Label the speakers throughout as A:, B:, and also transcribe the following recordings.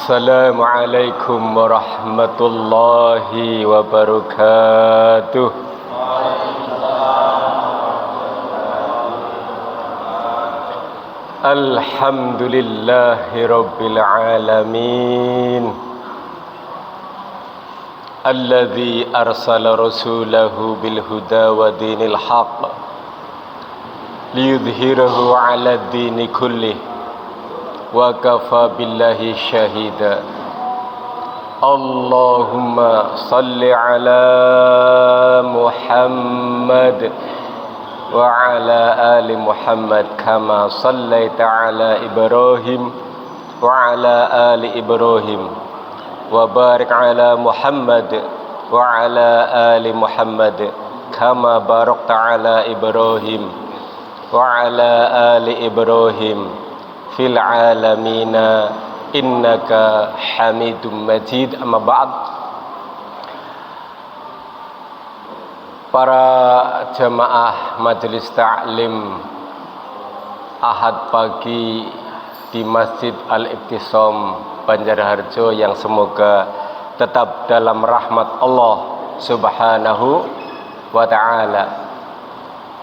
A: Assalamualaikum warahmatullahi wabarakatuh. Alhamdulillahi rabbil alamin, alladzi arsala rasulahu bil huda wa dinil haqq liyudhhirahu 'ala ad-dini kullih wa kafa billahi syahida. Allahumma salli ala Muhammad wa ala ali Muhammad kama sallaita ala Ibrahim wa ala ali Ibrahim wa barik ala Muhammad wa ala ali Muhammad kama barakta ala Ibrahim wa ala ali Ibrahim fil alamina innaka hamidum majid. Amma ba'd. Para jamaah majelis ta'lim Ahad pagi di Masjid Al-Ibtisam Banjarharjo yang semoga tetap dalam rahmat Allah Subhanahu wa ta'ala.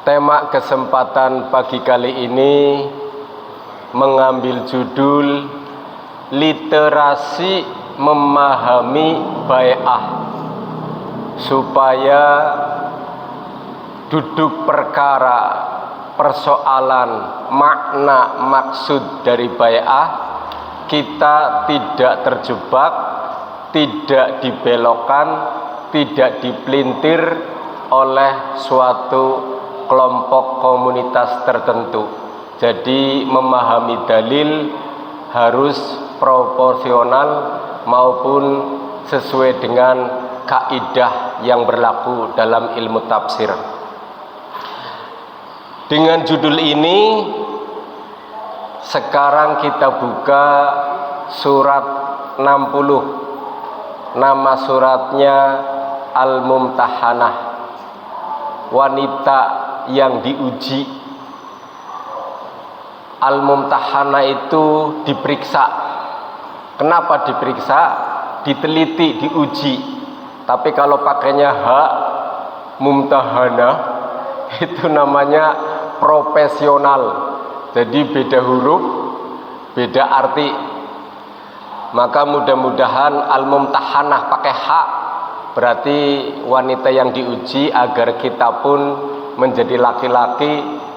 A: Tema kesempatan pagi kali ini mengambil judul literasi memahami bai'ah, supaya duduk perkara, persoalan, makna, maksud dari bai'ah kita tidak terjebak, tidak dibelokkan, tidak dipelintir oleh suatu kelompok komunitas tertentu. Jadi memahami dalil harus proporsional maupun sesuai dengan kaidah yang berlaku dalam ilmu tafsir. Dengan judul ini sekarang kita buka surat 60. Nama suratnya Al-Mumtahanah, wanita yang diuji. Al-Mumtahanah itu diperiksa. Kenapa diperiksa? Diteliti, diuji. Tapi kalau pakainya Mumtahanah itu namanya profesional. Jadi beda huruf, beda arti. Maka mudah-mudahan Al-Mumtahanah pakai berarti wanita yang diuji, agar kita pun menjadi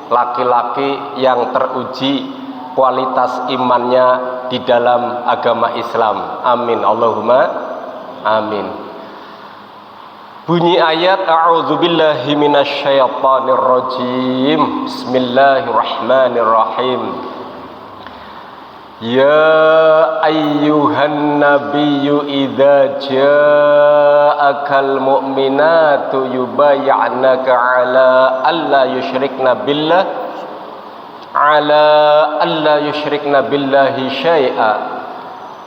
A: laki-laki yang teruji kualitas imannya di dalam agama Islam. Amin, Allahumma amin. Bunyi ayat, a'udzubillahi minasyaitonirrajim. Bismillahirrahmanirrahim. Ya ayyuhan nabiyyu idza ja'akal mu'minatu yubay'anaka 'ala alla yushrikna billahi syai'a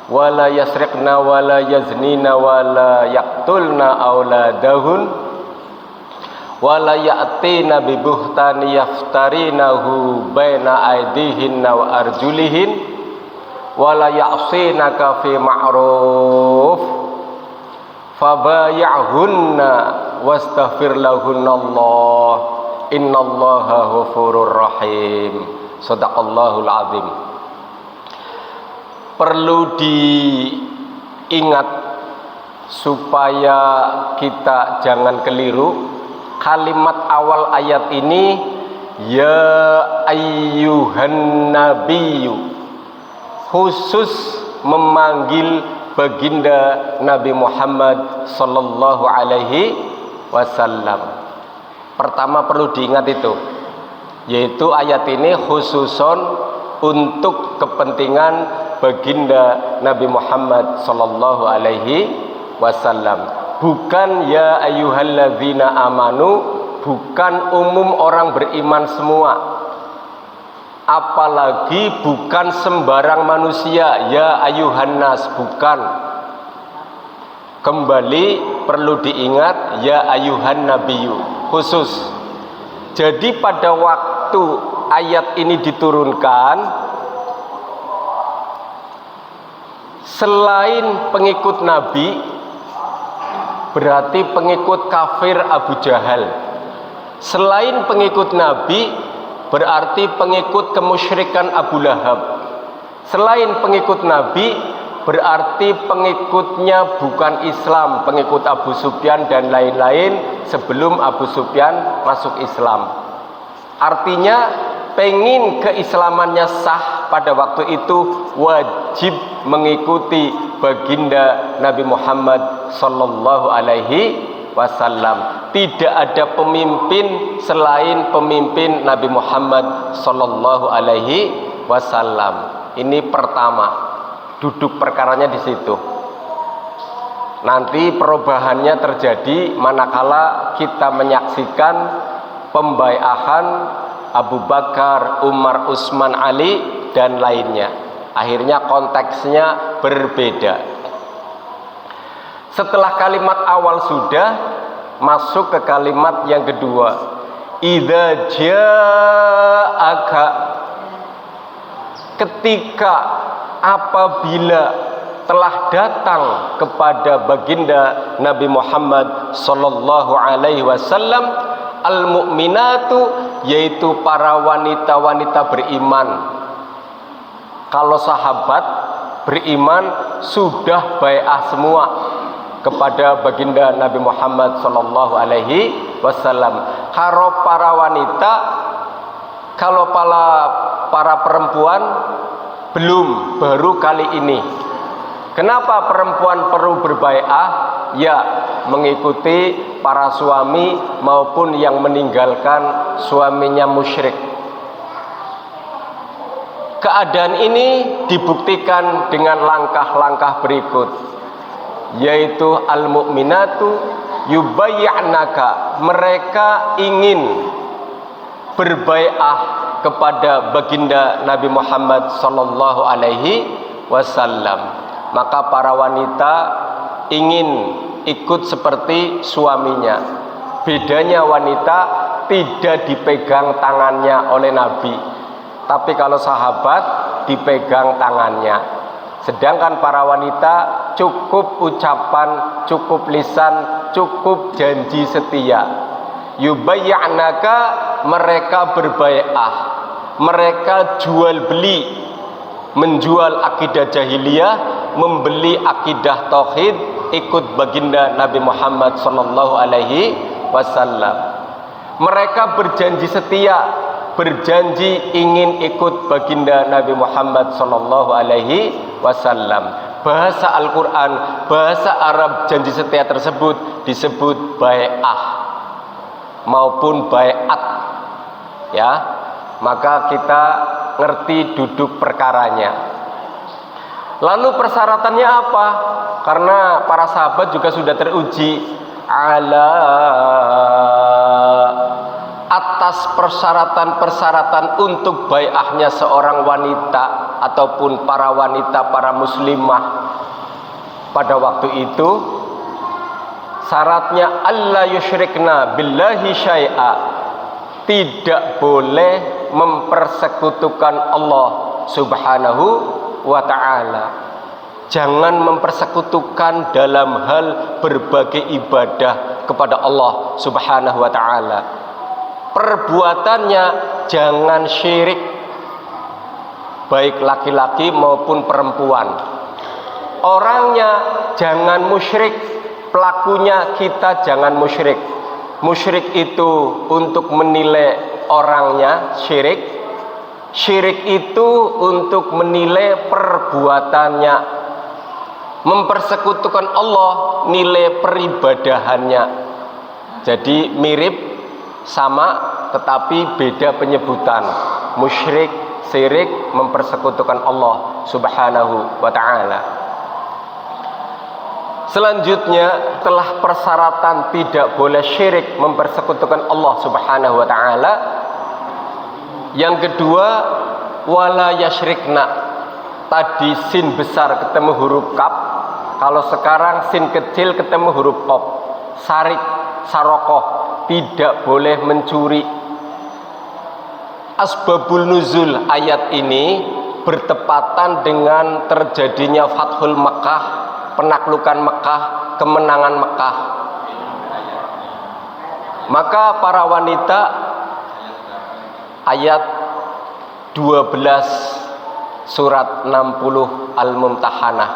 A: wa la yasriqna wa la yaznina wa la yaqtulna auladahun wa la ya'tina bi buhtani yaftarinahu baina aydihinna wa arjulihin wala ya'sinaka fi ma'ruf fabay'hunna wastaghfir lahunallah innallaha ghafurur rahim. Shadaqallahul azim. Perlu diingat supaya kita jangan keliru kalimat awal ayat ini, ya ayyuhan nabiyyu, khusus memanggil baginda Nabi Muhammad sallallahu alaihi wasallam. Pertama perlu diingat itu, yaitu ayat ini khususon untuk kepentingan baginda Nabi Muhammad sallallahu alaihi wasallam. Bukan ya ayyuhalladzina amanu, bukan umum orang beriman semua. Apalagi bukan sembarang manusia, ya ayuhannas, bukan. Kembali perlu diingat, ya ayuhan nabiyyu, khusus. Jadi pada waktu ayat ini diturunkan, Selain pengikut Nabi, berarti pengikut kafir Abu Jahal. Selain pengikut Nabi, berarti pengikut kemusyrikan Abu Lahab. Selain pengikut Nabi, berarti pengikutnya bukan Islam, pengikut Abu Sufyan dan lain-lain sebelum Abu Sufyan masuk Islam. Artinya pengin keislamannya sah pada waktu itu wajib mengikuti baginda Nabi Muhammad sallallahu alaihi wasallam. Tidak ada pemimpin selain pemimpin Nabi Muhammad sallallahu alaihi wasallam. Ini pertama, duduk perkaranya di situ. Nanti perubahannya terjadi manakala kita menyaksikan pembaiahan Abu Bakar, Umar, Utsman, Ali dan lainnya. Akhirnya konteksnya berbeda. Setelah kalimat awal sudah, masuk ke kalimat yang kedua. Idza ja'aka, ketika apabila telah datang kepada baginda Nabi Muhammad sallallahu alaihi wasallam al-mu'minatu, yaitu para wanita-wanita beriman. Kalau sahabat beriman sudah bai'ah semua kepada baginda Nabi Muhammad sallallahu alaihi wasallam. Kalau para wanita, kalau para perempuan belum, baru kali ini. Kenapa perempuan perlu berbai'ah? Ya, mengikuti para suami maupun yang meninggalkan suaminya musyrik. Keadaan ini dibuktikan dengan langkah-langkah berikut, yaitu al-mu'minatu yubayyi'naka, mereka ingin berbai'ah kepada baginda Nabi Muhammad sallallahu alaihi wasallam. Maka para wanita ingin ikut seperti suaminya. Bedanya wanita tidak dipegang tangannya oleh Nabi, tapi kalau sahabat dipegang tangannya. Sedangkan para wanita cukup ucapan, cukup lisan, cukup janji setia. Yubayyi'naka, mereka berbai'ah, mereka jual beli, menjual akidah jahiliyah, membeli akidah tauhid, ikut baginda Nabi Muhammad sallallahu alaihi wasallam. Mereka berjanji setia, berjanji ingin ikut baginda Nabi Muhammad sallallahu alaihi wasallam. Bahasa Al-Qur'an, bahasa Arab janji setia tersebut disebut bai'ah maupun bai'at. Ya, maka kita ngerti duduk perkaranya. Lalu persyaratannya apa? Karena para sahabat juga sudah teruji atas persyaratan-persyaratan untuk bai'ahnya seorang wanita ataupun para wanita, para muslimah pada waktu itu. Syaratnya alla yusyrikna billahi syai'a, tidak boleh mempersekutukan Allah subhanahu wa ta'ala. Jangan mempersekutukan dalam hal berbagai ibadah kepada Allah subhanahu wa ta'ala. Perbuatannya jangan syirik, baik laki-laki maupun perempuan. Orangnya jangan musyrik, pelakunya kita jangan musyrik. Musyrik itu untuk menilai orangnya syirik, syirik itu untuk menilai perbuatannya. Mempersekutukan Allah, nilai peribadahannya. Jadi mirip, sama, tetapi beda penyebutan. Musyrik, syirik, mempersekutukan Allah subhanahu wa ta'ala. Selanjutnya, telah persyaratan tidak boleh syirik, mempersekutukan Allah subhanahu wa ta'ala. Yang kedua, wala yasyrikna. Tadi sin besar ketemu huruf kaf, kalau sekarang sin kecil ketemu huruf qaf. Sarik, sarokoh, tidak boleh mencuri. Asbabul nuzul ayat ini bertepatan dengan terjadinya Fathul Mekah, penaklukan Mekah, kemenangan Mekah. Maka para wanita, ayat 12 surat 60 Al-Mumtahanah.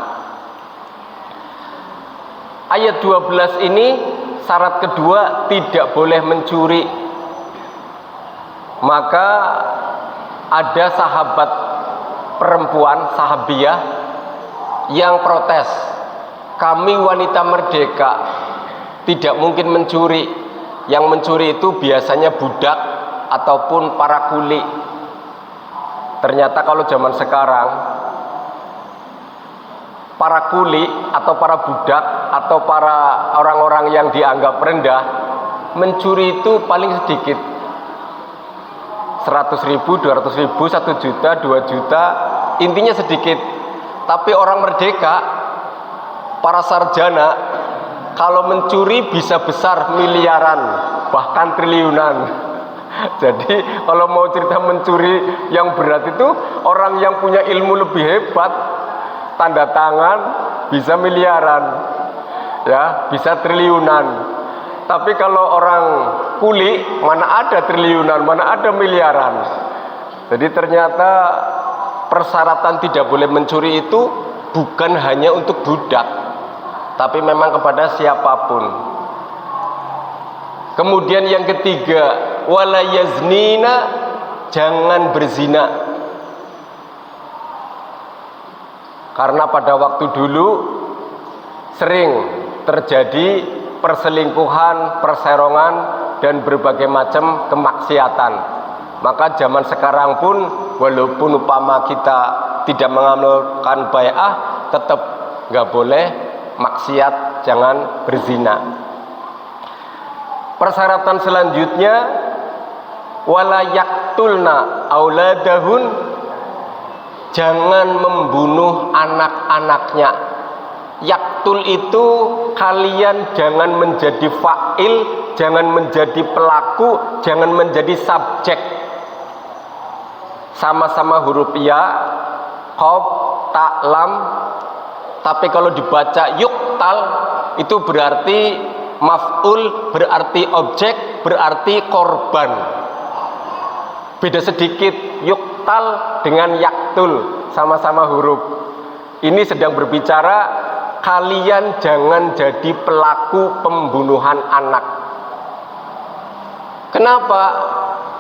A: Ayat 12 ini syarat kedua tidak boleh mencuri. Maka ada sahabat perempuan, sahabiah, yang protes, kami wanita merdeka tidak mungkin mencuri. Yang mencuri itu biasanya budak ataupun para kuli. Ternyata kalau zaman sekarang, para kuli atau para budak atau para orang-orang yang dianggap rendah, mencuri itu paling sedikit, 100.000, 200.000, 1 juta, 2 juta, intinya sedikit. Tapi orang merdeka, para sarjana, kalau mencuri bisa besar miliaran, bahkan triliunan. Jadi kalau mau cerita mencuri yang berat itu, orang yang punya ilmu lebih hebat, tanda tangan bisa miliaran, ya, bisa triliunan. Tapi kalau orang kuli, mana ada triliunan, mana ada miliaran. Jadi ternyata persyaratan tidak boleh mencuri itu bukan hanya untuk budak, tapi memang kepada siapapun. Kemudian yang ketiga, wala yaznina, jangan berzina. Karena pada waktu dulu sering terjadi perselingkuhan, perserongan, dan berbagai macam kemaksiatan. Maka zaman sekarang pun walaupun upama kita tidak mengamalkan bai'ah, tetap nggak boleh maksiat, jangan berzina. Persyaratan selanjutnya, wala yaktulna auladahun, jangan membunuh anak-anaknya. Yaktul itu kalian jangan menjadi fa'il, jangan menjadi pelaku, jangan menjadi subjek. Sama-sama huruf ya, qaf, ta, lam. Tapi kalau dibaca yuktal, itu berarti maf'ul, berarti objek, berarti korban. Beda sedikit yuktal dengan yaktul, sama-sama huruf. Ini sedang berbicara kalian jangan jadi pelaku pembunuhan anak. Kenapa?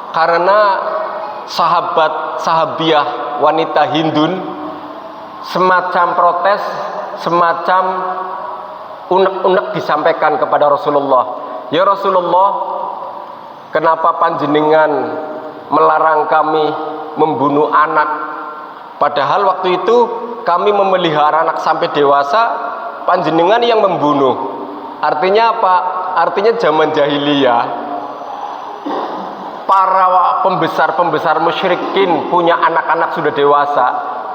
A: Karena sahabiah wanita Hindun semacam protes, semacam unek-unek disampaikan kepada Rasulullah. Ya Rasulullah, kenapa panjenengan melarang kami membunuh anak? Padahal waktu itu kami memelihara anak sampai dewasa, panjenengan yang membunuh. Artinya apa? Artinya zaman jahiliyah, para pembesar-pembesar musyrikin punya anak-anak sudah dewasa,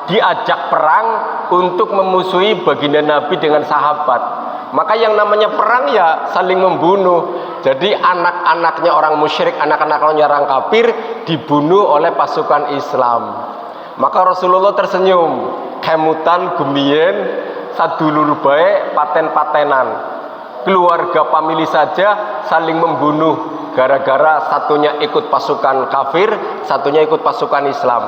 A: diajak perang untuk memusuhi baginda Nabi dengan sahabat. Maka yang namanya perang ya saling membunuh. Jadi anak-anaknya orang musyrik, anak-anaknya orang kafir dibunuh oleh pasukan Islam. Maka Rasulullah tersenyum, kemutan gumien sadulur bae paten-patenan. Keluarga famili saja saling membunuh gara-gara satunya ikut pasukan kafir, satunya ikut pasukan Islam.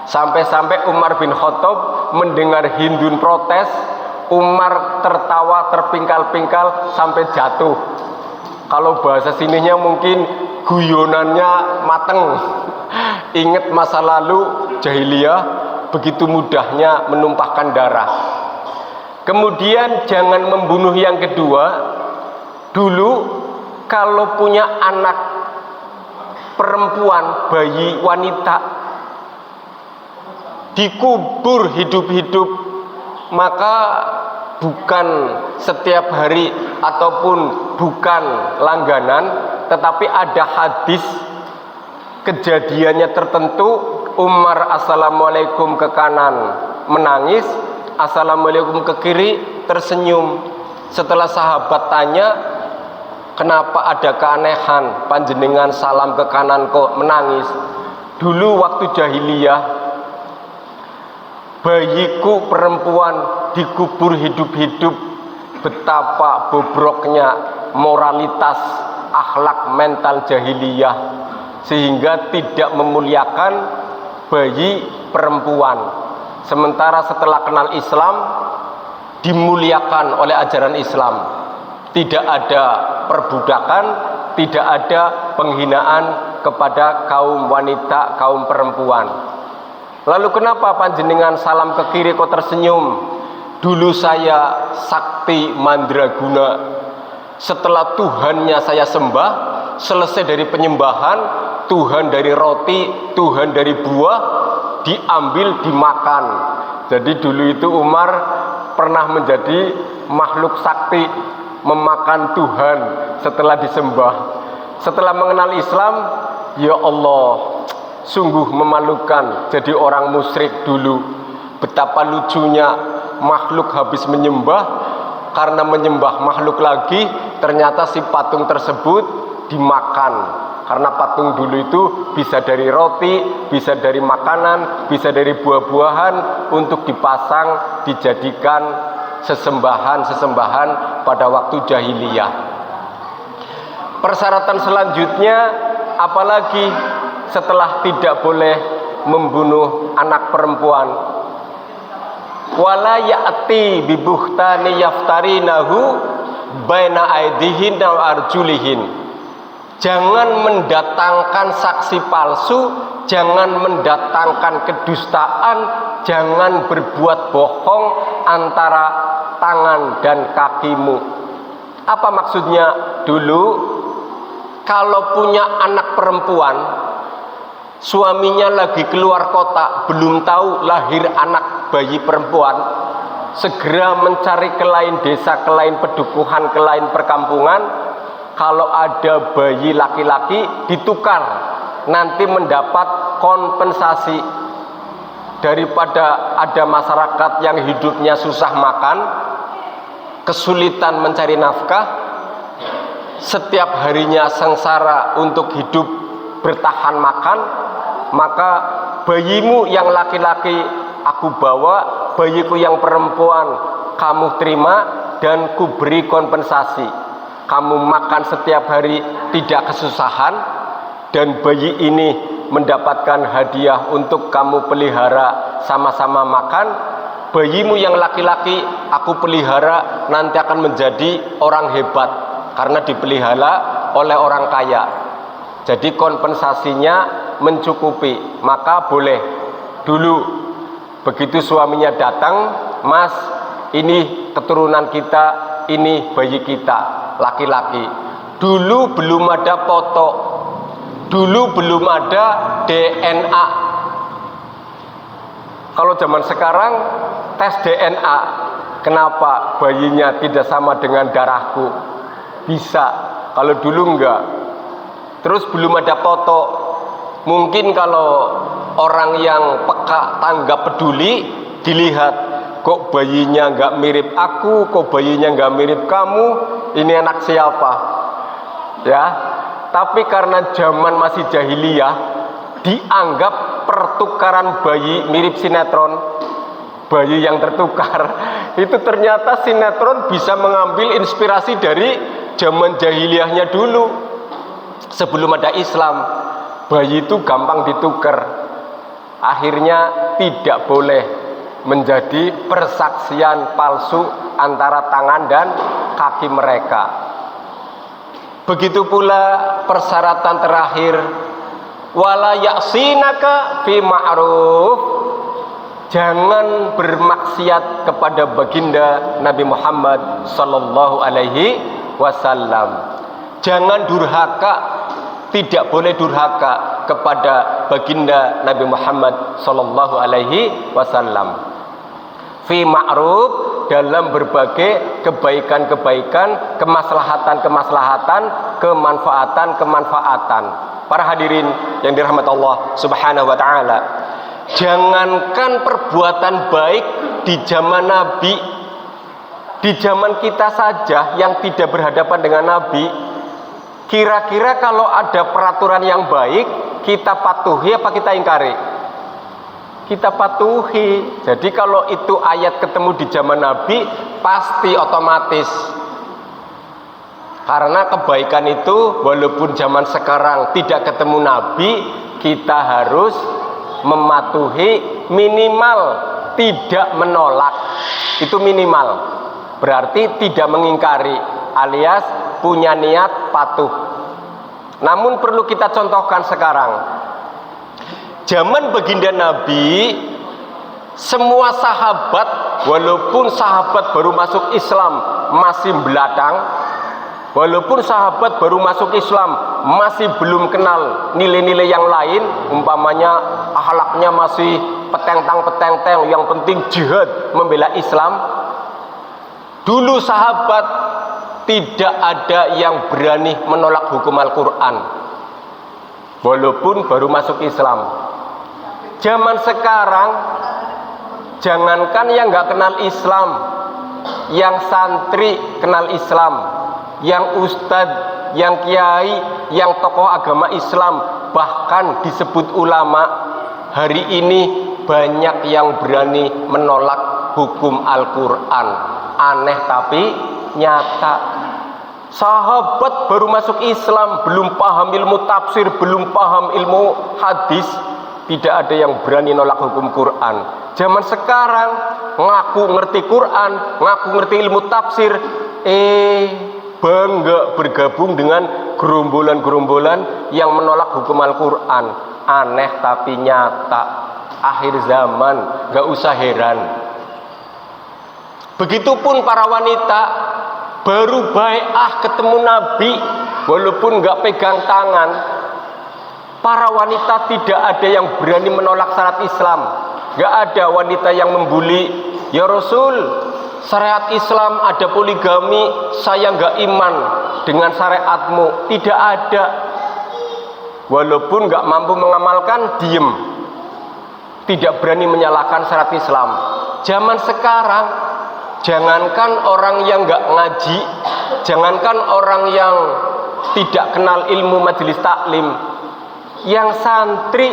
A: Sampai-sampai Umar bin Khattab mendengar Hindun protes, Umar tertawa terpingkal-pingkal sampai jatuh. Kalau bahasa sininya mungkin guyonannya mateng. Ingat masa lalu jahiliyah begitu mudahnya menumpahkan darah. Kemudian jangan membunuh yang kedua. Dulu kalau punya anak perempuan, bayi wanita, dikubur hidup-hidup, maka bukan setiap hari ataupun bukan langganan, tetapi ada hadis kejadiannya tertentu. Umar assalamualaikum ke kanan menangis, assalamualaikum ke kiri tersenyum. Setelah sahabat tanya, kenapa ada keanehan panjenengan salam ke kanan kok menangis? Dulu waktu jahiliyah bayiku perempuan dikubur hidup-hidup, betapa bobroknya moralitas akhlak mental jahiliyah sehingga tidak memuliakan bayi perempuan. Sementara setelah kenal Islam dimuliakan oleh ajaran Islam. Tidak ada perbudakan, tidak ada penghinaan kepada kaum wanita, kaum perempuan. Lalu kenapa panjenengan salam ke kiri kok tersenyum? Dulu saya sakti mandraguna. Setelah Tuhannya saya sembah, selesai dari penyembahan, Tuhan dari roti, Tuhan dari buah, diambil dimakan. Jadi dulu itu Umar pernah menjadi makhluk sakti, memakan Tuhan setelah disembah. Setelah mengenal Islam, ya Allah, sungguh memalukan jadi orang musyrik dulu. Betapa lucunya makhluk habis menyembah, karena menyembah makhluk lagi, ternyata si patung tersebut dimakan. Karena patung dulu itu bisa dari roti, bisa dari makanan, bisa dari buah-buahan untuk dipasang, dijadikan sesembahan-sesembahan pada waktu jahiliyah. Persyaratan selanjutnya, apalagi setelah tidak boleh membunuh anak perempuan, wala ya'ti bi buhtani yaftarinahu baina aidihin wa arjulihin. Jangan mendatangkan saksi palsu, jangan mendatangkan kedustaan, jangan berbuat bohong antara tangan dan kakimu. Apa maksudnya? Dulu kalau punya anak perempuan, suaminya lagi keluar kota, belum tahu lahir anak bayi perempuan, segera mencari ke lain desa, ke lain pedukuhan, ke lain perkampungan. Kalau ada bayi laki-laki ditukar, nanti mendapat kompensasi. Daripada ada masyarakat yang hidupnya susah makan, kesulitan mencari nafkah, setiap harinya sengsara untuk hidup bertahan makan, maka bayimu yang laki-laki aku bawa, bayiku yang perempuan kamu terima dan ku beri kompensasi. Kamu makan setiap hari tidak kesusahan, dan bayi ini mendapatkan hadiah untuk kamu pelihara sama-sama makan. Bayimu yang laki-laki aku pelihara nanti akan menjadi orang hebat karena dipelihara oleh orang kaya. Jadi kompensasinya mencukupi, maka boleh. Dulu begitu suaminya datang, Mas, ini keturunan kita, ini bayi kita laki-laki. Dulu belum ada foto, dulu belum ada DNA. Kalau zaman sekarang tes DNA, kenapa bayinya tidak sama dengan darahku? Bisa, kalau dulu enggak. Terus belum ada foto. Mungkin kalau orang yang peka tanggap peduli, dilihat, kok bayinya enggak mirip aku, kok bayinya enggak mirip kamu, ini anak siapa? Ya, tapi karena zaman masih jahiliyah, dianggap pertukaran bayi mirip sinetron, bayi yang tertukar. Itu ternyata sinetron bisa mengambil inspirasi dari zaman jahiliyahnya dulu. Sebelum ada Islam, bayi itu gampang ditukar. Akhirnya tidak boleh menjadi persaksian palsu antara tangan dan kaki mereka. Begitu pula persyaratan terakhir, wala ya'sinaka fi ma'ruf. Jangan bermaksiat kepada baginda Nabi Muhammad sallallahu alaihi wasallam. Jangan durhaka, tidak boleh durhaka kepada baginda Nabi Muhammad sallallahu alaihi wasallam. Fi ma'ruf, dalam berbagai kebaikan-kebaikan, kemaslahatan-kemaslahatan, kemanfaatan-kemanfaatan. Para hadirin yang dirahmati Allah Subhanahu wa taala, jangankan perbuatan baik di zaman Nabi, di zaman kita saja yang tidak berhadapan dengan Nabi, kira-kira kalau ada peraturan yang baik, kita patuhi apa kita ingkari? kita patuhi. Jadi kalau itu ayat ketemu di zaman Nabi, pasti otomatis. Karena kebaikan itu walaupun zaman sekarang tidak ketemu Nabi, kita harus mematuhi, minimal tidak menolak. Itu minimal. Berarti tidak mengingkari, alias punya niat patuh. Namun perlu kita contohkan sekarang. Zaman baginda Nabi, semua sahabat, walaupun sahabat baru masuk Islam masih belakang, walaupun sahabat baru masuk Islam masih belum kenal nilai-nilai yang lain, umpamanya akhlaknya masih petentang-petenteng, yang penting jihad membela Islam. Dulu sahabat tidak ada yang berani menolak hukum Al-Quran, walaupun baru masuk Islam. Zaman sekarang, jangankan yang nggak kenal Islam, yang santri kenal Islam, yang ustadz, yang kiai, yang tokoh agama Islam, bahkan disebut ulama, hari ini banyak yang berani menolak hukum Al-Quran. Aneh tapi nyata. Sahabat baru masuk Islam, belum paham ilmu tafsir, belum paham ilmu hadis, tidak ada yang berani nolak hukum Quran. Zaman sekarang ngaku ngerti Quran, ngaku ngerti ilmu tafsir, bangga bergabung dengan gerombolan-gerombolan yang menolak hukum Al-Quran. Aneh tapi nyata. Akhir zaman, gak usah heran. Begitupun para wanita, baru bai'ah ketemu Nabi, walaupun gak pegang tangan, para wanita tidak ada yang berani menolak syariat Islam. Gak ada wanita yang membuli, ya Rasul, syariat Islam ada poligami, saya gak iman dengan syariatmu. Tidak ada. Walaupun gak mampu mengamalkan, diem, tidak berani menyalahkan syariat Islam. Zaman sekarang, jangankan orang yang gak ngaji, jangankan orang yang tidak kenal ilmu majelis taklim, yang santri,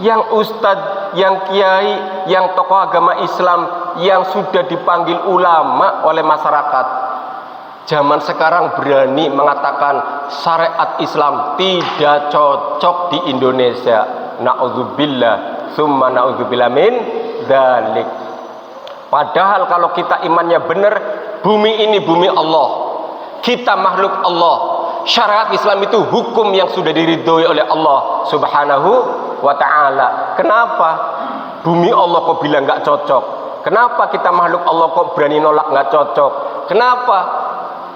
A: yang ustadz, yang kiai, yang tokoh agama Islam, yang sudah dipanggil ulama oleh masyarakat, zaman sekarang berani mengatakan syariat Islam tidak cocok di Indonesia. Na'udzubillah, summa na'udzubillah min dzalik. Padahal kalau kita imannya benar, bumi ini bumi Allah, kita makhluk Allah. Syariat Islam itu hukum yang sudah diridhoi oleh Allah Subhanahu wa ta'ala. Kenapa bumi Allah kok bilang gak cocok? Kenapa kita makhluk Allah kok berani nolak gak cocok? Kenapa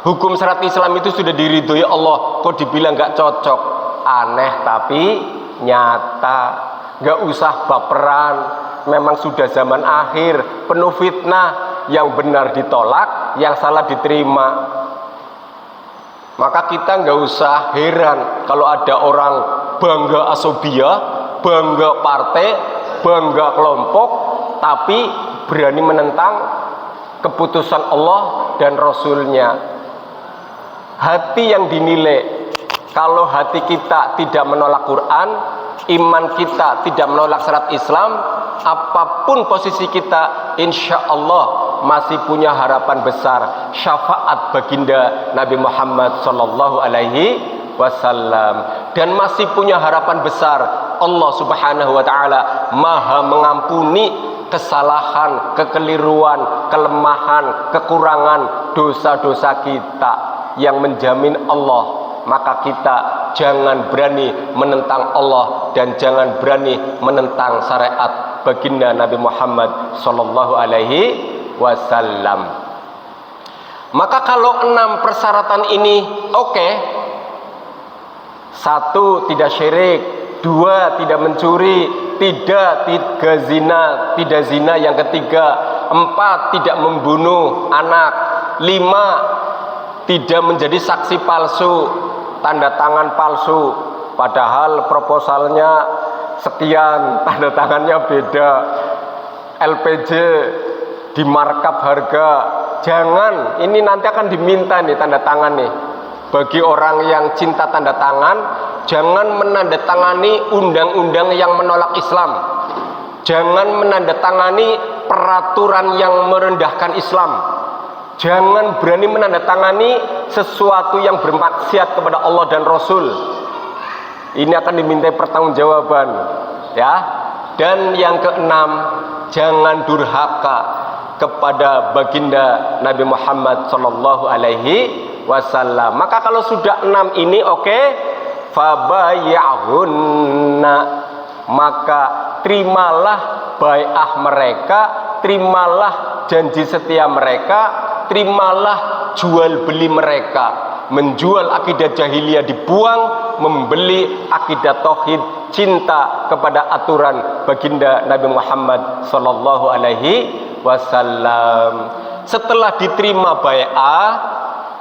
A: hukum syariat Islam itu sudah diridhoi Allah kok dibilang gak cocok? Aneh tapi nyata. Gak usah baperan. Memang sudah zaman akhir, penuh fitnah, yang benar ditolak, yang salah diterima. Maka kita nggak usah heran kalau ada orang bangga asobia, bangga partai, bangga kelompok, tapi berani menentang keputusan Allah dan Rasulnya. Hati yang dinilai, kalau hati kita tidak menolak Quran, iman kita tidak menolak syariat Islam, apapun posisi kita, insya Allah masih punya harapan besar syafaat baginda Nabi Muhammad sallallahu alaihi wasallam, dan masih punya harapan besar Allah Subhanahu wa taala Maha mengampuni kesalahan, kekeliruan, kelemahan, kekurangan, dosa-dosa kita, yang menjamin Allah. Maka kita jangan berani menentang Allah dan jangan berani menentang syariat baginda Nabi Muhammad sallallahu alaihi wasallam. Maka kalau 6 persyaratan ini oke. 1. Tidak syirik. 2. Tidak mencuri. 3. Tidak zina. Yang ketiga. 4. Tidak membunuh anak. 5. Tidak menjadi saksi palsu, tanda tangan palsu, padahal proposalnya sekian, tanda tangannya beda, LPG di markup harga. Jangan, ini nanti akan diminta nih tanda tangan nih. Bagi orang yang cinta tanda tangan, jangan menandatangani undang-undang yang menolak Islam. Jangan menandatangani peraturan yang merendahkan Islam. Jangan berani menandatangani sesuatu yang bermaksiat kepada Allah dan Rasul. Ini akan dimintai pertanggungjawaban, ya. Dan yang keenam, jangan durhaka kepada baginda Nabi Muhammad sallallahu alaihi wasallam. Maka kalau sudah 6 ini oke, fabayahunna, maka terimalah bai'ah mereka, terimalah janji setia mereka, terimalah jual beli mereka. Menjual akidah jahiliyah dibuang, membeli akidah tauhid, cinta kepada aturan baginda Nabi Muhammad sallallahu alaihi wasallam. Setelah diterima bai'ah,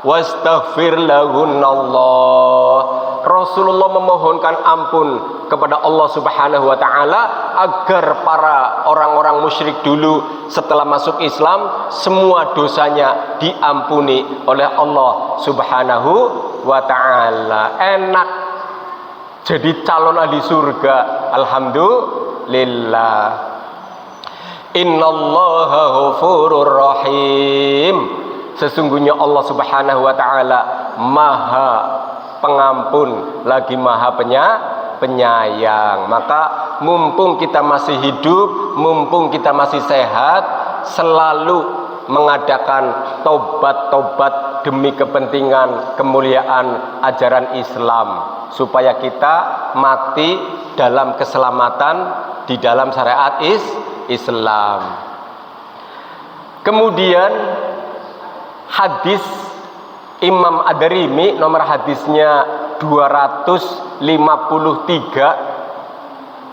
A: wastaghfir lahunallah, Rasulullah memohonkan ampun kepada Allah Subhanahu wa taala agar para orang-orang musyrik dulu setelah masuk Islam semua dosanya diampuni oleh Allah Subhanahu wa taala. Enak jadi calon ahli surga, alhamdulillah. Innallaha ghafurur rahim. Sesungguhnya Allah Subhanahu wa taala Maha Pengampun lagi Maha Penyayang. Maka mumpung kita masih hidup, mumpung kita masih sehat, selalu mengadakan tobat-tobat demi kepentingan kemuliaan ajaran Islam, supaya kita mati dalam keselamatan di dalam syariat Islam. Kemudian hadis Imam Ad-Darimi, nomor hadisnya 253,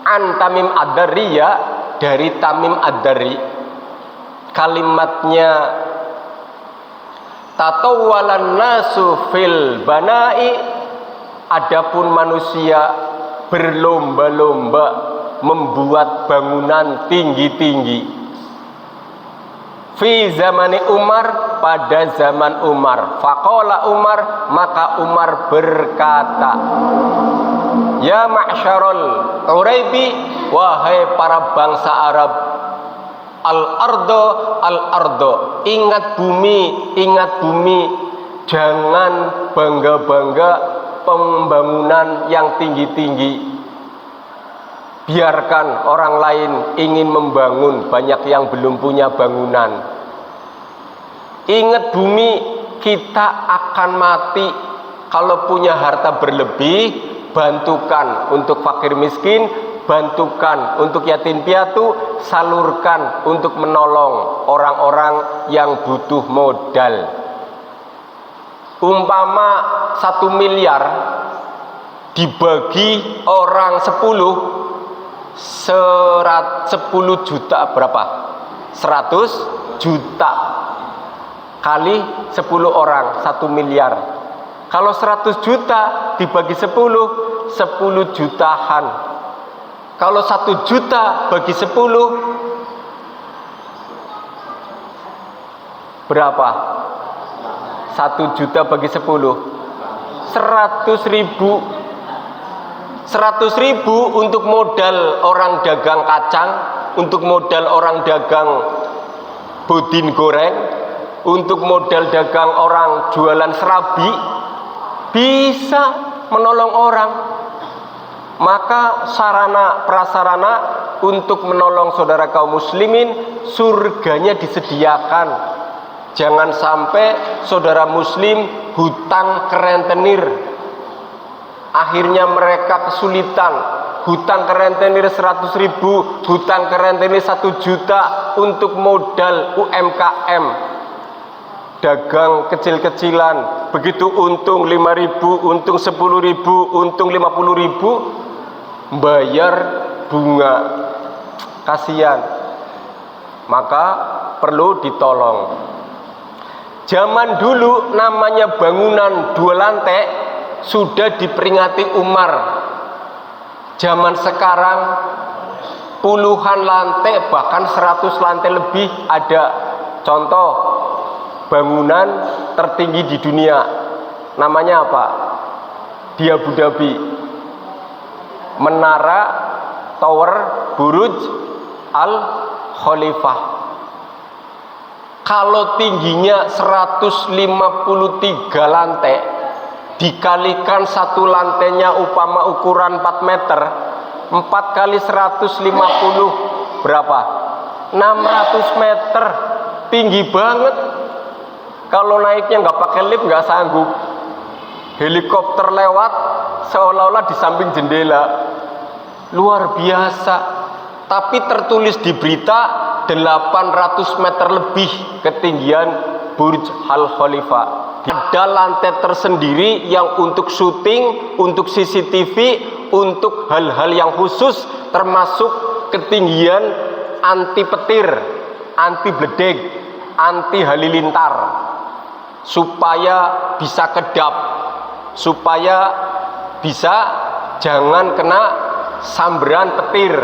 A: an Tamim Ad-Darriya, dari Tamim Ad-Darri. Kalimatnya, tatawwalan nasu fil bana'i, adapun manusia berlomba-lomba membuat bangunan tinggi-tinggi. Fi zamani Umar, pada zaman Umar. Faqala Umar, maka Umar berkata, ya ma'syarul Uraibi, wahai para bangsa Arab, al-ardo, ingat bumi, jangan bangga-bangga pembangunan yang tinggi-tinggi. Biarkan orang lain ingin membangun, banyak yang belum punya bangunan. Ingat bumi, kita akan mati. Kalau punya harta berlebih, bantukan untuk fakir miskin, bantukan untuk yatim piatu, salurkan untuk menolong orang-orang yang butuh modal. Umpama 1 miliar dibagi orang 10 juta berapa? 100 juta kali 10 orang, 1 miliar. Kalau 100 juta dibagi 10 jutaan. Kalau 1 juta bagi 10 berapa? 1 juta bagi 10 100 ribu. 100 ribu untuk modal orang dagang kacang, untuk modal orang dagang budin goreng, untuk modal dagang orang jualan serabi, bisa menolong orang. Maka sarana prasarana untuk menolong saudara kaum muslimin, surganya disediakan. Jangan sampai saudara muslim hutang kerentenir, akhirnya mereka kesulitan. Hutang kerentenir 100 ribu, hutang kerentenir 1 juta untuk modal UMKM, dagang kecil-kecilan. Begitu untung 5 ribu, untung 10 ribu, untung 50 ribu, bayar bunga. Kasihan. Maka perlu ditolong. Zaman dulu namanya bangunan 2 lantai sudah diperingati Umar. Zaman sekarang puluhan lantai, bahkan 100 lantai lebih ada. Contoh, bangunan tertinggi di dunia, namanya apa? Di Abu Dhabi, menara, tower, Burj al-khalifah. Kalau tingginya 153 lantai, dikalikan satu lantainya upama ukuran 4 meter, 4 kali 150 berapa? 600 meter, tinggi banget. Kalau naiknya nggak pakai lift nggak sanggup. Helikopter lewat seolah-olah di samping jendela, luar biasa. Tapi tertulis di berita 800 meter lebih ketinggian Burj Al Khalifa. Ada lantai tersendiri yang untuk syuting, untuk CCTV, untuk hal-hal yang khusus, termasuk ketinggian anti petir, anti bledek, anti halilintar, supaya bisa kedap, supaya bisa jangan kena sambaran petir.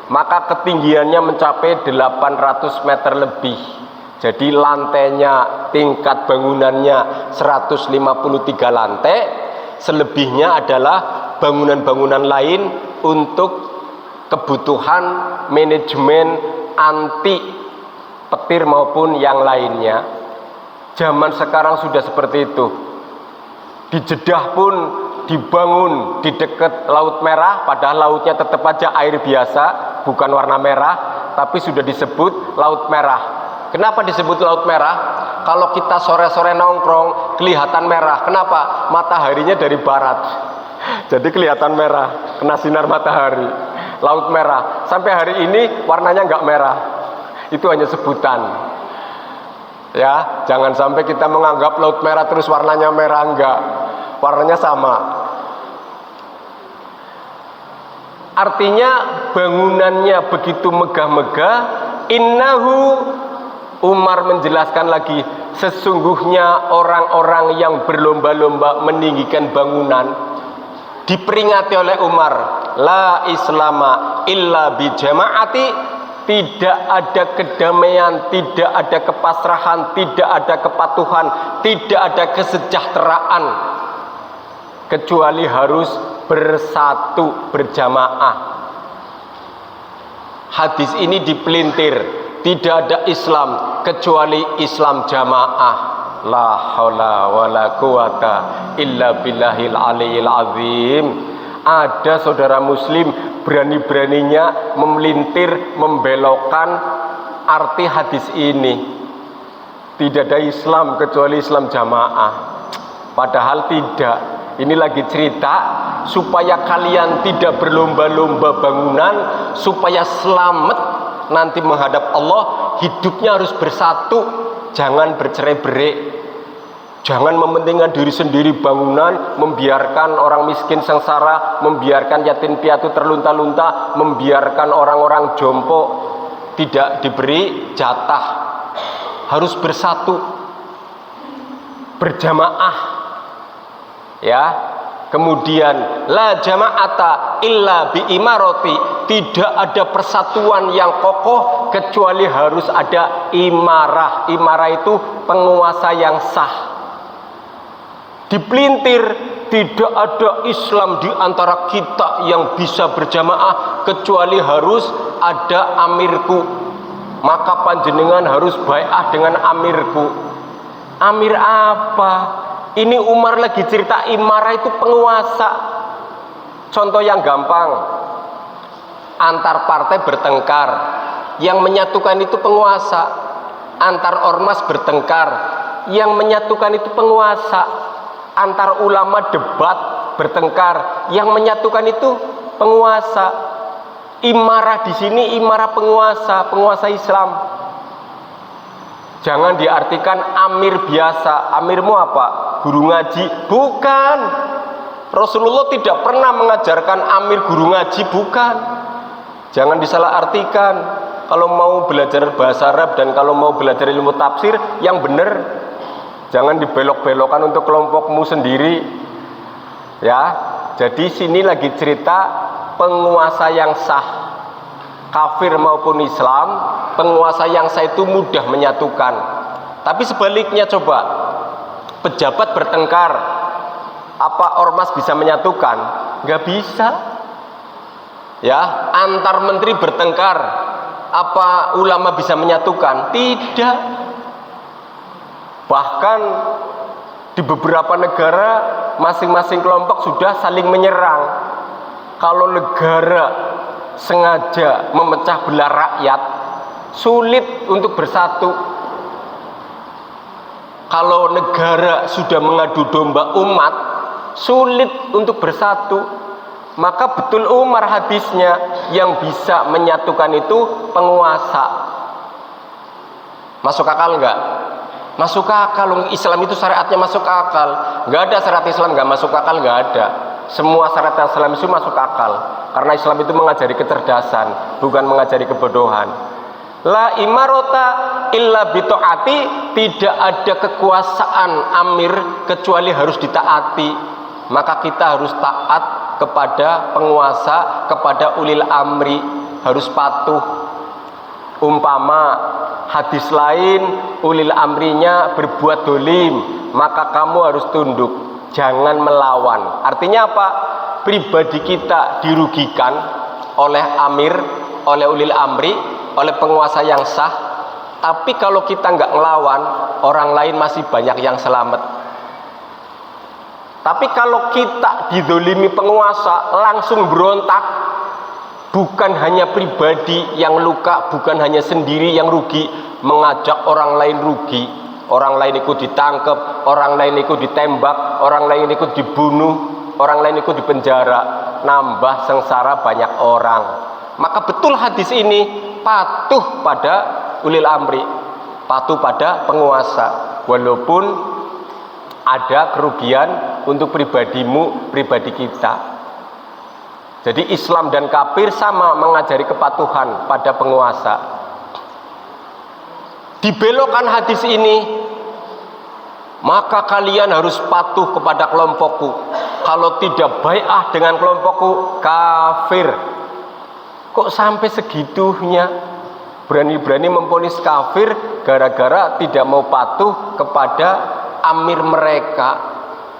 A: Maka ketinggiannya mencapai 800 meter lebih. Jadi lantainya, tingkat bangunannya 153 lantai, selebihnya adalah bangunan-bangunan lain untuk kebutuhan manajemen anti petir maupun yang lainnya. Zaman sekarang sudah seperti itu. Di Jeddah pun dibangun di dekat Laut Merah, padahal lautnya tetap aja air biasa, bukan warna merah, tapi sudah disebut Laut Merah. Kenapa disebut Laut Merah? Kalau kita sore-sore nongkrong kelihatan merah. Kenapa? Mataharinya dari barat, jadi kelihatan merah, kena sinar matahari. Laut Merah. Sampai hari ini warnanya nggak merah, itu hanya sebutan. Ya, jangan sampai kita menganggap Laut Merah terus warnanya merah, enggak. Warnanya sama. Artinya bangunannya begitu megah-megah. Innahu, Umar menjelaskan lagi, sesungguhnya orang-orang yang berlomba-lomba meninggikan bangunan diperingati oleh Umar, la islama illa bijama'ati, tidak ada kedamaian, tidak ada kepasrahan, tidak ada kepatuhan, tidak ada kesejahteraan kecuali harus bersatu, berjamaah. Hadis ini dipelintir, tidak ada Islam kecuali Islam jamaah. La haula wala quwata illa billahil aliyil azim. Ada saudara muslim berani-beraninya memelintir, membelokkan arti hadis ini. Tidak ada Islam kecuali Islam jamaah. Padahal tidak. Ini lagi cerita supaya kalian tidak berlomba-lomba bangunan, supaya selamat nanti menghadap Allah. Hidupnya harus bersatu, jangan bercerai-berai, jangan mementingkan diri sendiri bangunan, membiarkan orang miskin sengsara, membiarkan yatim piatu terlunta-lunta, membiarkan orang-orang jompo tidak diberi jatah. Harus bersatu, berjamaah. Ya, kemudian la jama'ata illa bi imarati, tidak ada persatuan yang kokoh kecuali harus ada imarah. Imarah itu penguasa yang sah. Dipelintir, tidak ada Islam di antara kita yang bisa berjamaah kecuali harus ada amirku. Maka panjenengan harus bai'ah dengan amirku. Amir apa? Ini Umar lagi cerita imarah itu penguasa. Contoh yang gampang, antar partai bertengkar, yang menyatukan itu penguasa. Antar ormas bertengkar, yang menyatukan itu penguasa. Antar ulama debat bertengkar, yang menyatukan itu penguasa. Imarah di sini imarah penguasa, penguasa Islam. Jangan diartikan amir biasa. Amirmu apa? Guru ngaji? Bukan. Rasulullah tidak pernah mengajarkan amir guru ngaji, bukan. Jangan disalahartikan. Kalau mau belajar bahasa Arab dan kalau mau belajar ilmu tafsir yang benar, jangan dibelok-belokkan untuk kelompokmu sendiri. Ya, jadi sini lagi cerita penguasa yang sah. Kafir maupun Islam, penguasa yang sah itu mudah menyatukan. Tapi sebaliknya coba, pejabat bertengkar, apa ormas bisa menyatukan? Nggak bisa. Ya, antar menteri bertengkar, Apa ulama bisa menyatukan? Tidak. Bahkan di beberapa negara masing-masing kelompok sudah saling menyerang. Kalau negara sengaja memecah belah rakyat, sulit untuk bersatu. Kalau negara sudah mengadu domba umat, sulit untuk bersatu. Maka betul Umar hadisnya, yang bisa menyatukan itu penguasa. Masuk akal enggak? Masuk akal. Islam itu syariatnya masuk akal. Enggak ada syariat Islam enggak masuk akal, enggak ada. Semua syariat Islam itu masuk akal. Karena Islam itu mengajari kecerdasan, bukan mengajari kebodohan. La imarota illa bitaati, tidak ada kekuasaan amir kecuali harus ditaati. Maka kita harus taat kepada penguasa, kepada ulil amri, harus patuh. Umpama hadis lain, ulil amrinya berbuat dolim, maka kamu harus tunduk, jangan melawan. Artinya apa? Pribadi kita dirugikan oleh amir, oleh ulil amri, oleh penguasa yang sah. Tapi kalau kita nggak ngelawan, orang lain masih banyak yang selamat. Tapi kalau kita didolimi penguasa, langsung berontak, bukan hanya pribadi yang luka, bukan hanya sendiri yang rugi, mengajak orang lain rugi, orang lain ikut ditangkap, orang lain ikut ditembak, orang lain ikut dibunuh, orang lain ikut dipenjara, nambah sengsara banyak orang. Maka betul hadis ini, patuh pada ulil amri, patuh pada penguasa, walaupun ada kerugian untuk pribadimu, pribadi kita. Jadi Islam dan kafir sama mengajari kepatuhan pada penguasa. Dibelokkan hadis ini, maka kalian harus patuh kepada kelompokku. Kalau tidak bai'ah dengan kelompokku, kafir. Kok sampai segitunya? Berani-berani memvonis kafir gara-gara tidak mau patuh kepada amir mereka.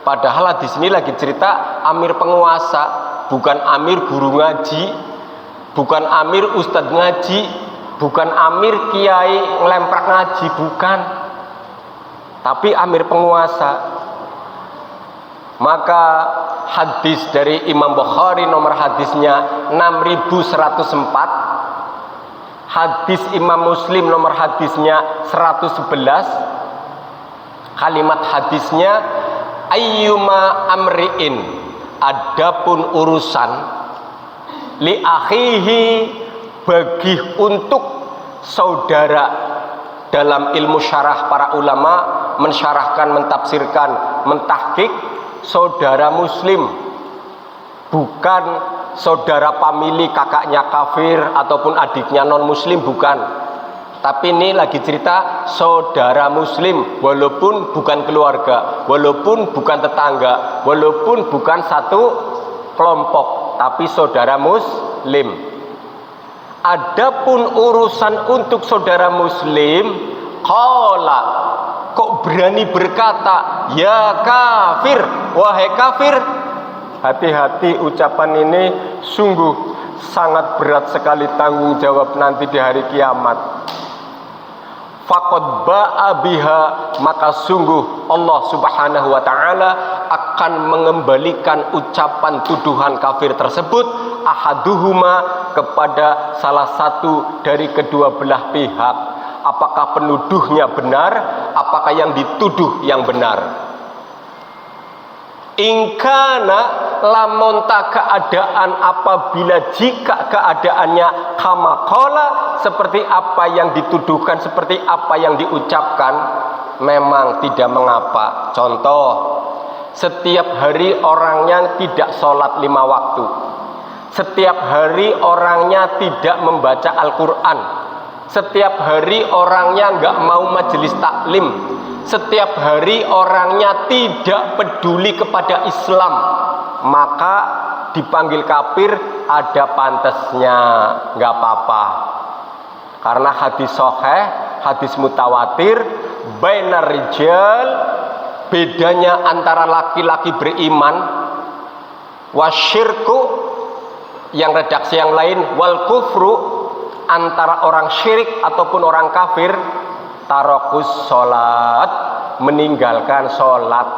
A: Padahal di sini lagi cerita amir penguasa, bukan amir guru ngaji, bukan amir ustadz ngaji, bukan amir kiai ngelemprak ngaji, bukan. Tapi amir penguasa. Maka hadis dari Imam Bukhari nomor hadisnya 6104, hadis Imam Muslim nomor hadisnya 111. Kalimat hadisnya, ayyuma amri'in, adapun urusan, li akhihi, bagi untuk saudara. Dalam ilmu syarah para ulama mensyarahkan, mentafsirkan, mentahqiq, saudara muslim, bukan saudara famili, kakaknya kafir ataupun adiknya non muslim, bukan. Tapi ini lagi cerita saudara muslim, walaupun bukan keluarga, walaupun bukan tetangga, walaupun bukan satu kelompok, tapi saudara muslim. Adapun urusan untuk saudara muslim, qala, kok berani berkata ya kafir, wahai kafir. Hati-hati, ucapan ini sungguh sangat berat sekali tanggung jawab nanti di hari kiamat. Faqad ba'a biha, maka sungguh Allah subhanahu wa ta'ala akan mengembalikan ucapan tuduhan kafir tersebut, ahaduhuma, kepada salah satu dari kedua belah pihak. Apakah penuduhnya benar, apakah yang dituduh yang benar. Ingkana, lamun tak keadaan, apabila jika keadaannya kama qala, seperti apa yang dituduhkan, seperti apa yang diucapkan, memang tidak mengapa. Contoh, setiap hari orangnya tidak sholat 5 waktu, setiap hari orangnya tidak membaca Al-Quran, setiap hari orangnya nggak mau majelis taklim, setiap hari orangnya tidak peduli kepada Islam, maka dipanggil kafir ada pantasnya, nggak apa-apa. Karena hadis sahih, hadis mutawatir, bainar rijal, bedanya antara laki-laki beriman, wasyirku, yang redaksi yang lain, wal kufru, antara orang syirik ataupun orang kafir, tarokus sholat, meninggalkan sholat.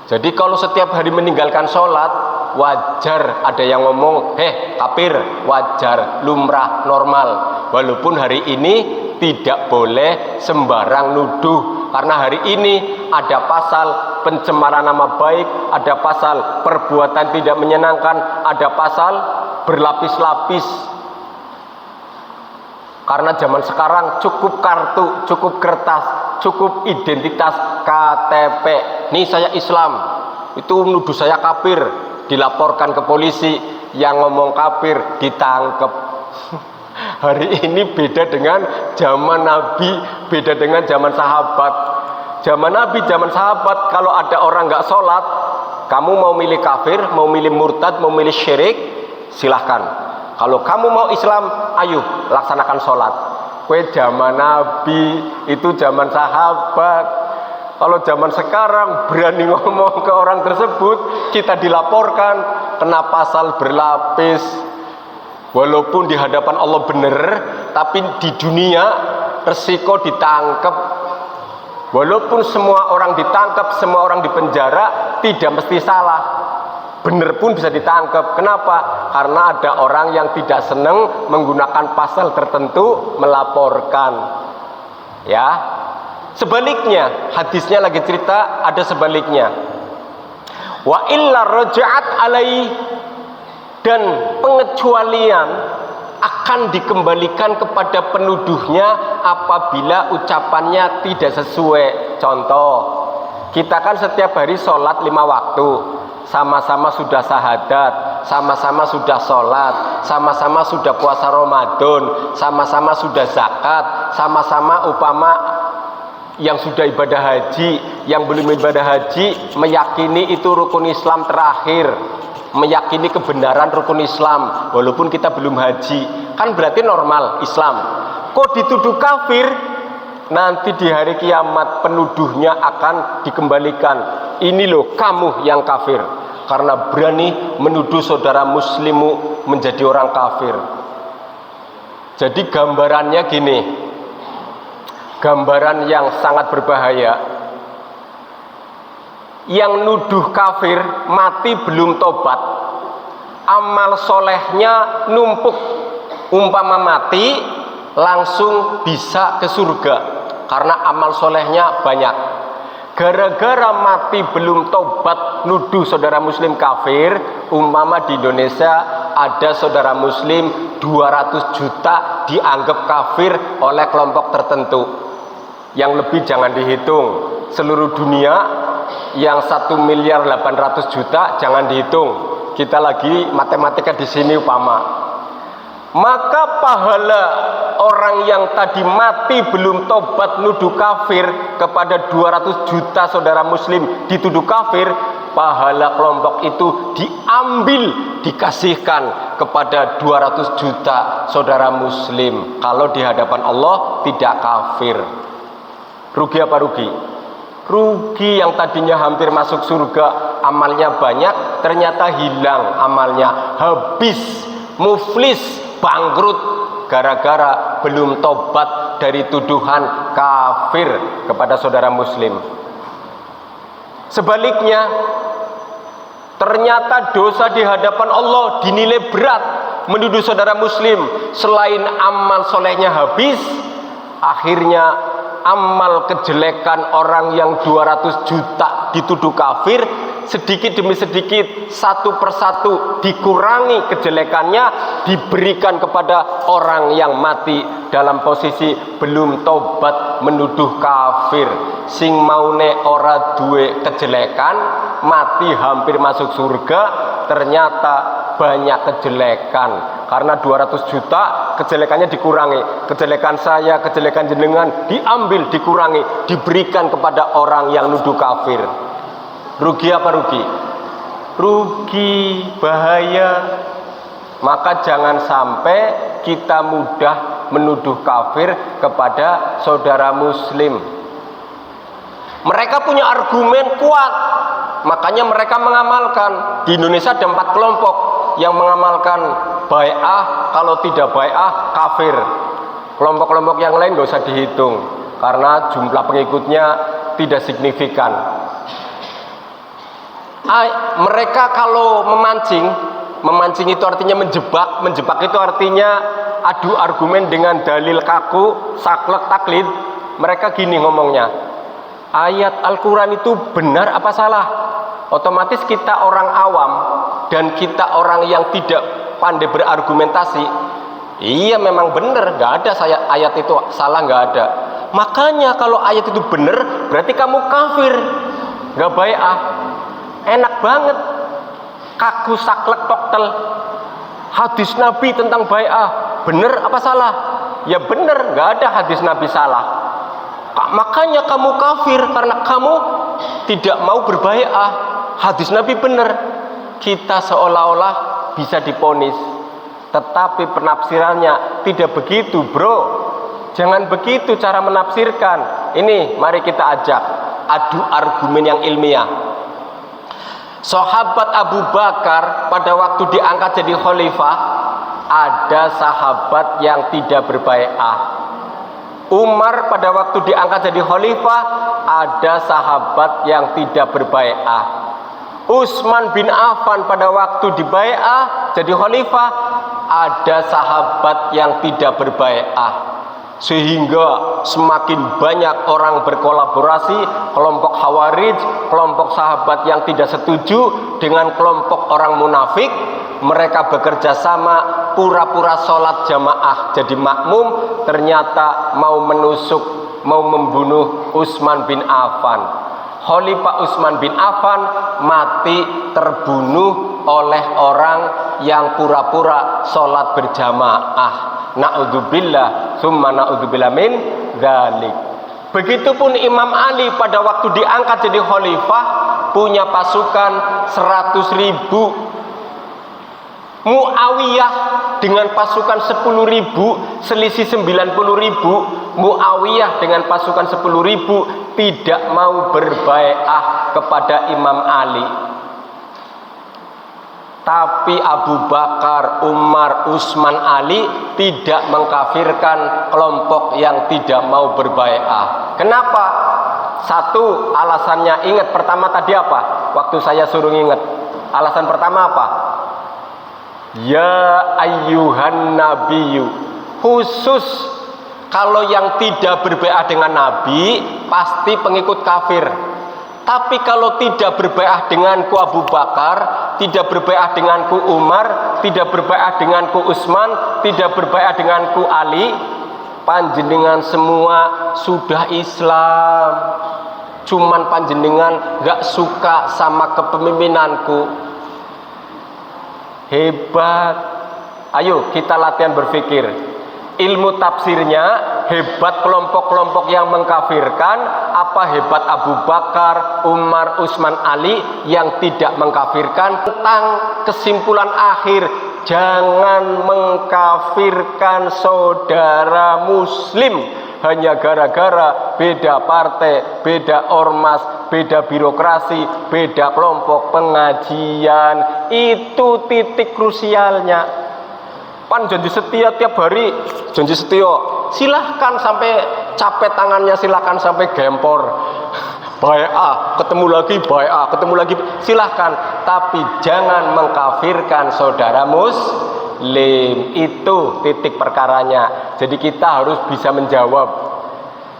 A: Jadi kalau setiap hari meninggalkan sholat, wajar ada yang ngomong, kafir, wajar, lumrah, normal. Walaupun hari ini tidak boleh sembarang nuduh, karena hari ini ada pasal pencemaran nama baik, ada pasal perbuatan tidak menyenangkan, ada pasal berlapis-lapis. Karena zaman sekarang cukup kartu, cukup kertas, cukup identitas KTP. Nih saya Islam, itu nuduh saya kafir, dilaporkan ke polisi, yang ngomong kafir ditangkap. Hari ini beda dengan zaman Nabi, beda dengan zaman sahabat. Zaman Nabi, zaman sahabat, kalau ada orang nggak sholat, kamu mau milih kafir, mau milih murtad, mau milih syirik, silahkan. Kalau kamu mau Islam, ayo laksanakan sholat. Kue zaman Nabi, itu zaman sahabat. Kalau zaman sekarang berani ngomong ke orang tersebut, kita dilaporkan kena pasal berlapis. Walaupun di hadapan Allah benar, tapi di dunia resiko ditangkap. Walaupun semua orang ditangkap, semua orang dipenjara, tidak mesti salah. Benar pun bisa ditangkap. Kenapa? Karena ada orang yang tidak senang menggunakan pasal tertentu melaporkan. Ya. Sebaliknya, hadisnya lagi cerita ada sebaliknya. Wa illa raja'at alaihi, dan pengecualian akan dikembalikan kepada penuduhnya apabila ucapannya tidak sesuai. Contoh, kita kan setiap hari sholat 5 waktu, sama-sama sudah syahadat, sama-sama sudah sholat, sama-sama sudah puasa Ramadan, sama-sama sudah zakat, sama-sama upama yang sudah ibadah haji, yang belum ibadah haji meyakini itu rukun Islam terakhir, meyakini kebenaran rukun Islam walaupun kita belum haji, kan berarti normal Islam. Kok dituduh kafir? Nanti di hari kiamat penuduhnya akan dikembalikan. Ini loh kamu yang kafir, karena berani menuduh saudara muslimmu menjadi orang kafir. Jadi gambarannya gini, gambaran yang sangat berbahaya. Yang nuduh kafir mati belum tobat, amal solehnya numpuk, umpama mati langsung bisa ke surga karena amal solehnya banyak. Gara-gara mati belum tobat nuduh saudara muslim kafir, umpama di Indonesia ada saudara muslim 200 juta dianggap kafir oleh kelompok tertentu. Yang lebih jangan dihitung. Seluruh dunia yang 1.800.000.000 jangan dihitung. Kita lagi matematika di sini upama. Maka pahala orang yang tadi mati belum tobat nuduh kafir kepada 200 juta saudara muslim dituduh kafir, pahala kelompok itu diambil, dikasihkan kepada 200 juta saudara muslim. Kalau di hadapan Allah tidak kafir. Rugi apa rugi? Rugi yang tadinya hampir masuk surga, amalnya banyak, ternyata hilang amalnya, habis, muflis, bangkrut gara-gara belum tobat dari tuduhan kafir kepada saudara muslim. Sebaliknya, ternyata dosa di hadapan Allah dinilai berat menuduh saudara muslim. Selain amal solehnya habis, akhirnya amal kejelekan orang yang 200 juta dituduh kafir sedikit demi sedikit, satu persatu dikurangi kejelekannya, diberikan kepada orang yang mati dalam posisi belum tobat menuduh kafir. Sing maune ora duwe kejelekan, mati hampir masuk surga, ternyata banyak kejelekan. Karena 200 juta kejelekannya dikurangi, kejelekan saya, kejelekan jenengan diambil, dikurangi, diberikan kepada orang yang nuduh kafir. Rugi apa rugi? Rugi, bahaya. Maka jangan sampai kita mudah menuduh kafir kepada saudara muslim. Mereka punya argumen kuat, makanya mereka mengamalkan. Di Indonesia ada 4 kelompok. yang mengamalkan bai'ah, kalau tidak bai'ah kafir. Kelompok-kelompok yang lain gak usah dihitung karena jumlah pengikutnya tidak signifikan. Mereka kalau memancing itu artinya menjebak itu artinya adu argumen dengan dalil kaku, saklek, taklid. Mereka gini ngomongnya, ayat Al-Quran itu benar apa salah? Otomatis kita orang awam dan kita orang yang tidak pandai berargumentasi, iya memang benar, gak ada ayat itu salah, gak ada. Makanya kalau ayat itu benar berarti kamu kafir, gak bai'ah. Enak banget, kaku saklek toktel. Hadis Nabi tentang bai'ah benar apa salah? Ya benar, gak ada hadis Nabi salah. Makanya kamu kafir karena kamu tidak mau berbai'ah. Hadis Nabi benar. Kita seolah-olah bisa diponis, tetapi penafsirannya tidak begitu, bro. Jangan begitu cara menafsirkan. Ini mari kita ajak adu argumen yang ilmiah. Sahabat Abu Bakar pada waktu diangkat jadi khalifah, ada sahabat yang tidak berbai'ah. Umar pada waktu diangkat jadi khalifah, ada sahabat yang tidak berbai'ah. Utsman bin Affan pada waktu dibai'ah jadi khalifah, ada sahabat yang tidak berbai'ah. Sehingga semakin banyak orang berkolaborasi, kelompok Khawarij, kelompok sahabat yang tidak setuju dengan kelompok orang munafik. Mereka bekerja sama, pura-pura sholat jamaah jadi makmum, ternyata mau menusuk, mau membunuh Utsman bin Affan. Khalifah Utsman bin Affan mati terbunuh oleh orang yang pura-pura sholat berjamaah. Na'udzubillah, summa na'udzubillah min dzalik. Begitupun Imam Ali pada waktu diangkat jadi khalifah punya pasukan 100.000. Muawiyah dengan pasukan 10.000, selisih 90.000. Muawiyah dengan pasukan 10.000 tidak mau berbai'ah kepada Imam Ali. Tapi Abu Bakar, Umar, Utsman, Ali tidak mengkafirkan kelompok yang tidak mau berbai'ah. Kenapa? Satu, alasannya ingat pertama tadi apa? Waktu saya suruh ingat. Alasan pertama apa? Ya ayyuhan nabiyyu. Khusus kalau yang tidak berbai'ah dengan Nabi pasti pengikut kafir. Tapi kalau tidak berbai'ah denganku Abu Bakar, tidak berbai'ah denganku Umar, tidak berbai'ah denganku Utsman, tidak berbai'ah denganku Ali, panjenengan semua sudah Islam. Cuman panjenengan gak suka sama kepemimpinanku. Hebat. Ayo kita latihan berpikir. Ilmu tafsirnya hebat kelompok-kelompok yang mengkafirkan, apa hebat Abu Bakar, Umar, Utsman, Ali yang tidak mengkafirkan. Tentang kesimpulan akhir, jangan mengkafirkan saudara muslim hanya gara-gara beda partai, beda ormas, beda birokrasi, beda kelompok pengajian. Itu titik krusialnya. Pan janji setia tiap hari, janji setia, silahkan sampai capek tangannya, silahkan sampai gempor. Bai'ah, ketemu lagi bai'ah, ketemu lagi, silahkan. Tapi jangan mengkafirkan saudara muslim. Itu titik perkaranya. Jadi kita harus bisa menjawab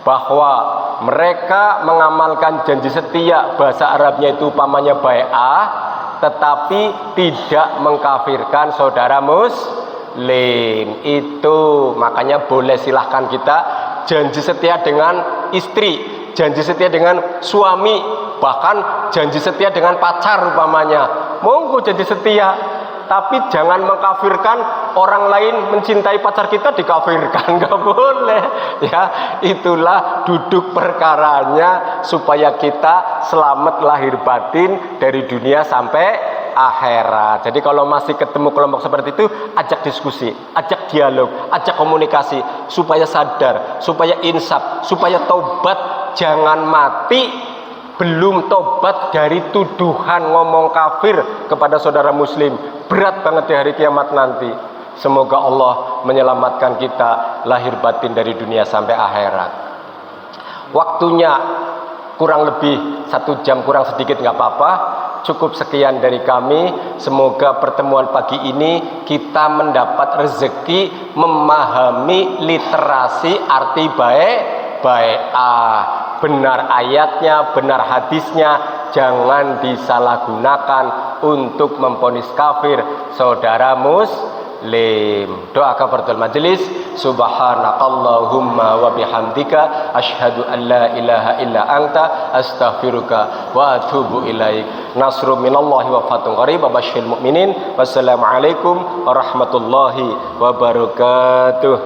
A: bahwa mereka mengamalkan janji setia, bahasa Arabnya itu umpamanya bai'ah, tetapi tidak mengkafirkan saudara muslim. Itu makanya boleh silahkan kita janji setia dengan istri, janji setia dengan suami, bahkan janji setia dengan pacar umpamanya. Monggo janji setia, tapi jangan mengkafirkan orang lain mencintai pacar kita dikafirkan, nggak boleh ya. Itulah duduk perkaranya supaya kita selamat lahir batin dari dunia sampai akhirat. Jadi kalau masih ketemu kelompok seperti itu, ajak diskusi, ajak dialog, ajak komunikasi supaya sadar, supaya insaf, supaya taubat. Jangan mati belum tobat dari tuduhan ngomong kafir kepada saudara muslim, berat banget di hari kiamat nanti. Semoga Allah menyelamatkan kita lahir batin dari dunia sampai akhirat. Waktunya kurang lebih 1 jam kurang sedikit nggak apa-apa. Cukup sekian dari kami. Semoga pertemuan pagi ini kita mendapat rezeki memahami literasi arti baik. Benar ayatnya, benar hadisnya, jangan disalahgunakan untuk memvonis kafir saudara muslim. Doa kafaratul majelis. Subhanakallahumma wa bihamdika asyhadu an la ilaha illa anta astaghfiruka wa atubu ilaik. Nasrun minallahi wa fathun qarib. Basyiril mukminin. Wassalamualaikum warahmatullahi wabarakatuh.